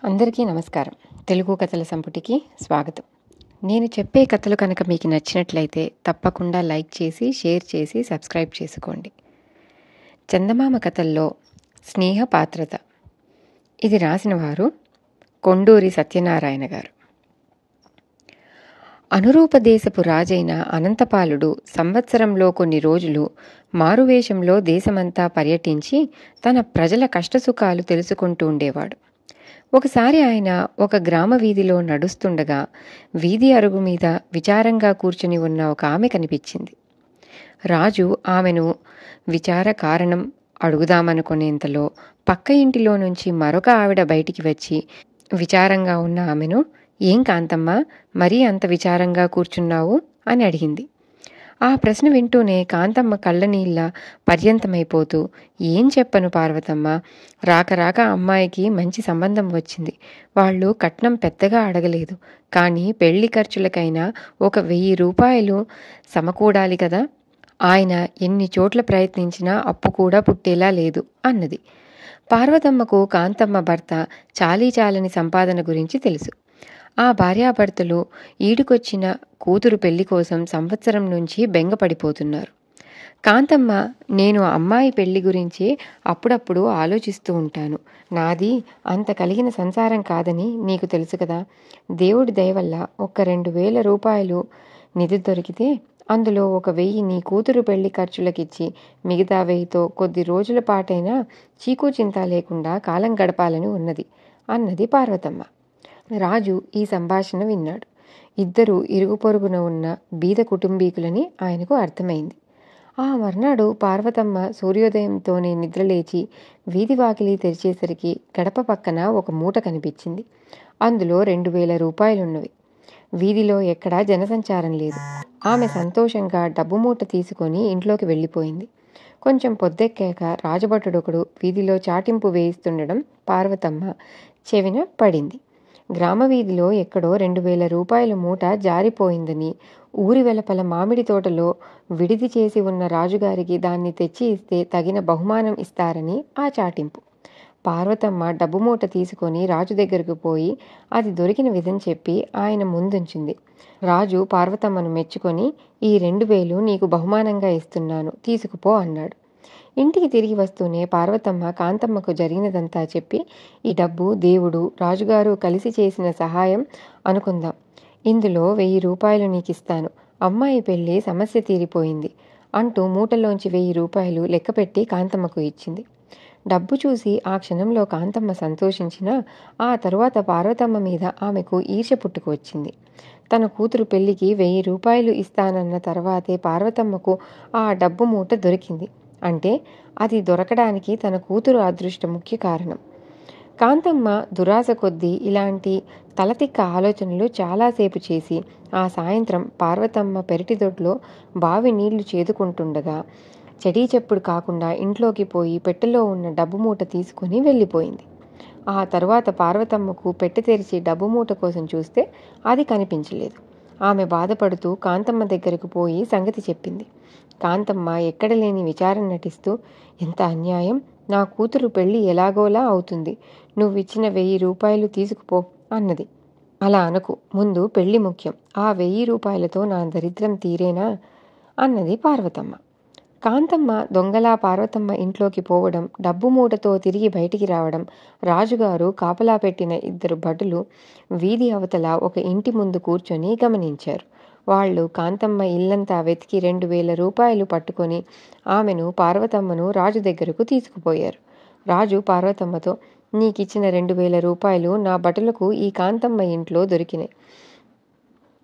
అందరికీ నమస్కారం. తెలుగు కథల సంపుటికి స్వాగతం. నేను చెప్పే కథలు కనుక మీకు నచ్చినట్లయితే తప్పకుండా లైక్ చేసి, షేర్ చేసి, సబ్స్క్రైబ్ చేసుకోండి. చందమామ కథల్లో స్నేహ పాత్రత. ఇది రాసిన వారు కొండూరి సత్యనారాయణ గారు. అనురూపదేశపు రాజైన అనంతపాలుడు సంవత్సరంలో కొన్ని రోజులు మారువేషంలో దేశమంతా పర్యటించి తన ప్రజల కష్టసుఖాలు తెలుసుకుంటూ ఉండేవాడు. ఒకసారి ఆయన ఒక గ్రామ వీధిలో నడుస్తుండగా వీధి అరుగు మీద విచారంగా కూర్చుని ఉన్న ఒక ఆమె కనిపించింది. రాజు ఆమెను విచార కారణం అడుగుదామనుకునేంతలో పక్క ఇంటిలో నుంచి మరొక ఆవిడ బయటికి వచ్చి విచారంగా ఉన్న ఆమెను, "ఏం కాంతమ్మ, మరీ అంత విచారంగా కూర్చున్నావు?" అని అడిగింది. ఆ ప్రశ్న వింటూనే కాంతమ్మ కళ్ళనీళ్ళ పర్యంతమైపోతూ, "ఏం చెప్పను పార్వతమ్మ, రాక రాక అమ్మాయికి మంచి సంబంధం వచ్చింది. వాళ్ళు కట్నం పెద్దగా అడగలేదు, కానీ పెళ్లి ఖర్చులకైనా ఒక 1000 రూపాయలు సమకూడాలి కదా. ఆయన ఎన్ని చోట్ల ప్రయత్నించినా అప్పు కూడా పుట్టేలా లేదు" అన్నది. పార్వతమ్మకు కాంతమ్మ భర్త చాలీచాలని సంపాదన గురించి తెలుసు. ఆ భార్యాభర్తలు ఈడుకొచ్చిన కూతురు పెళ్లి కోసం సంవత్సరం నుంచి బెంగపడిపోతున్నారు. కాంతమ్మ, "నేను అమ్మాయి పెళ్లి గురించి అప్పుడప్పుడు ఆలోచిస్తూ ఉంటాను. నాది అంత కలిగిన సంసారం కాదని నీకు తెలుసు కదా. దేవుడి దయవల్ల ఒక్క 2000 రూపాయలు నిధి దొరికితే అందులో ఒక 1000 నీ కూతురు పెళ్లి ఖర్చులకిచ్చి మిగతా 1000తో కొద్ది రోజుల పాటైనా చీకు చింత లేకుండా కాలం గడపాలని ఉన్నది" అన్నది పార్వతమ్మ. రాజు ఈ సంభాషణ విన్నాడు. ఇద్దరు ఇరుగు పొరుగున ఉన్న బీద కుటుంబీకులని ఆయనకు అర్థమైంది. ఆ మర్నాడు పార్వతమ్మ సూర్యోదయంతోనే నిద్రలేచి వీధి వాకిలి తెరిచేసరికి గడప పక్కన ఒక మూట కనిపించింది. అందులో 2000 రూపాయలున్నవి. వీధిలో ఎక్కడా జనసంచారం లేదు. ఆమె సంతోషంగా డబ్బు మూట తీసుకొని ఇంట్లోకి వెళ్ళిపోయింది. కొంచెం పొద్దెక్కాక రాజభటుడొకడు వీధిలో చాటింపు వేయిస్తుండడం పార్వతమ్మ చెవిన పడింది. గ్రామ వీధిలో ఎక్కడో 2000 రూపాయల మూట జారిపోయిందని, ఊరి వెలపల మామిడి తోటలో విడిది చేసి ఉన్న రాజుగారికి దాన్ని తెచ్చి ఇస్తే తగిన బహుమానం ఇస్తారని ఆ చాటింపు. పార్వతమ్మ డబ్బు మూట తీసుకొని రాజు దగ్గరకు పోయి అది దొరికిన విధం చెప్పి ఆయన ముందుంచింది. రాజు పార్వతమ్మను మెచ్చుకొని, "ఈ 2000 నీకు బహుమానంగా ఇస్తున్నాను, తీసుకుపో" అన్నాడు. ఇంటికి తిరిగి వస్తూనే పార్వతమ్మ కాంతమ్మకు జరిగినదంతా చెప్పి, "ఈ డబ్బు దేవుడు, రాజుగారు కలిసి చేసిన సహాయం అనుకుందాం. ఇందులో 1000 రూపాయలు నీకిస్తాను. అమ్మాయి పెళ్ళి సమస్య తీరిపోయింది" అంటూ మూటలోంచి 1000 రూపాయలు లెక్కపెట్టి కాంతమ్మకు ఇచ్చింది. డబ్బు చూసి ఆ క్షణంలో కాంతమ్మ సంతోషించినా ఆ తరువాత పార్వతమ్మ మీద ఆమెకు ఈర్ష్య పుట్టుకు వచ్చింది. తన కూతురు పెళ్లికి 1000 రూపాయలు ఇస్తానన్న తర్వాతే పార్వతమ్మకు ఆ డబ్బు మూట దొరికింది అంటే అది దొరకడానికి తన కూతురు అదృష్టం ముఖ్య కారణం. కాంతమ్మ దురాశ కొద్దీ ఇలాంటి తలతిక్క ఆలోచనలు చాలాసేపు చేసి ఆ సాయంత్రం పార్వతమ్మ పెరటిదొడ్లో బావి నీళ్లు చేదుకుంటుండగా చెప్పుడు కాకుండా ఇంట్లోకి పోయి పెట్టెలో ఉన్న డబ్బు మూట తీసుకుని వెళ్ళిపోయింది. ఆ తరువాత పార్వతమ్మకు పెట్టె తెరిచి డబ్బు మూట కోసం చూస్తే అది కనిపించలేదు. ఆమె బాధపడుతూ కాంతమ్మ దగ్గరకు పోయి సంగతి చెప్పింది. కాంతమ్మ ఎక్కడలేని విచారం నటిస్తూ, "ఎంత అన్యాయం! నా కూతురు పెళ్లి ఎలాగోలా అవుతుంది. నువ్విచ్చిన 1000 రూపాయలు తీసుకుపో" అన్నది. "అలా అనకు, ముందు పెళ్లి ముఖ్యం. ఆ 1000 రూపాయలతో నా దరిద్రం తీరేనా" అన్నది పార్వతమ్మ. కాంతమ్మ దొంగలా పార్వతమ్మ ఇంట్లోకి పోవడం, డబ్బు మూటతో తిరిగి బయటికి రావడం రాజుగారు కాపలా పెట్టిన 2 భటులు వీధి అవతల ఒక ఇంటి ముందు కూర్చొని గమనించారు. వాళ్ళు కాంతమ్మ ఇల్లంతా వెతికి 2000 రూపాయలు పట్టుకొని ఆమెను, పార్వతమ్మను రాజు దగ్గరకు తీసుకుపోయారు. రాజు పార్వతమ్మతో, "నీకిచ్చిన 2000 రూపాయలు నా భటులకు ఈ కాంతమ్మ ఇంట్లో దొరికినాయి.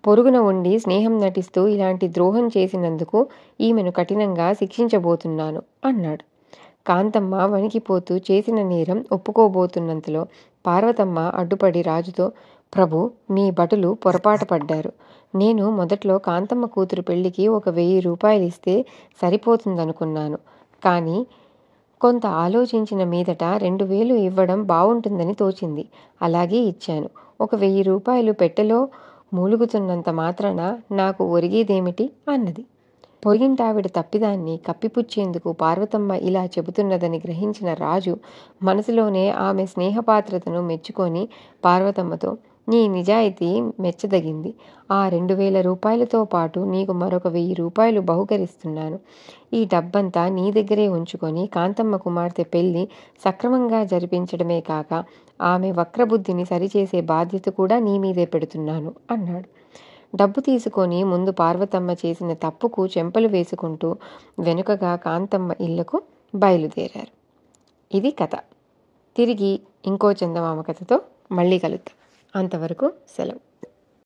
పొరుగున ఉండి స్నేహం నటిస్తూ ఇలాంటి ద్రోహం చేసినందుకు ఈమెను కఠినంగా శిక్షించబోతున్నాను" అన్నాడు. కాంతమ్మ వణికిపోతూ చేసిన నేరం ఒప్పుకోబోతున్నంతలో పార్వతమ్మ అడ్డుపడి రాజుతో, "ప్రభు, మీ భటులు పొరపాటు పడ్డారు. నేను మొదట్లో కాంతమ్మ కూతురు పెళ్లికి ఒక 1000 రూపాయలు ఇస్తే సరిపోతుందనుకున్నాను. కానీ కొంత ఆలోచించిన మీదట 2000 ఇవ్వడం బావుంటుందని తోచింది. అలాగే ఇచ్చాను. ఒక 1000 రూపాయలు పెట్టెలో మూలుగుతున్నంత మాత్రాన నాకు ఒరిగేదేమిటి" అన్నది. పొరుగింటావిడ తప్పిదాన్ని కప్పిపుచ్చేందుకు పార్వతమ్మ ఇలా చెబుతున్నదని గ్రహించిన రాజు మనసులోనే ఆమె స్నేహపాత్రతను మెచ్చుకొని పార్వతమ్మతో, నీ నిజాయితీ మెచ్చదగింది. ఆ 2000 రూపాయలతో పాటు నీకు మరొక 1000 రూపాయలు బహుకరిస్తున్నాను. ఈ డబ్బంతా నీ దగ్గరే ఉంచుకొని కాంతమ్మ కుమార్తె పెళ్లి సక్రమంగా జరిపించడమే కాక ఆమె వక్రబుద్ధిని సరిచేసే బాధ్యత కూడా నీ మీదే పెడుతున్నాను అన్నాడు. డబ్బు తీసుకొని ముందు పార్వతమ్మ చేసిన తప్పుకు చెంపలు వేసుకుంటూ వెనుకగా కాంతమ్మ ఇళ్లకు బయలుదేరారు. ఇది కథ. తిరిగి ఇంకో చందమామ కథతో మళ్ళీ కలుద్దాం. అంతవరకు సెలవు.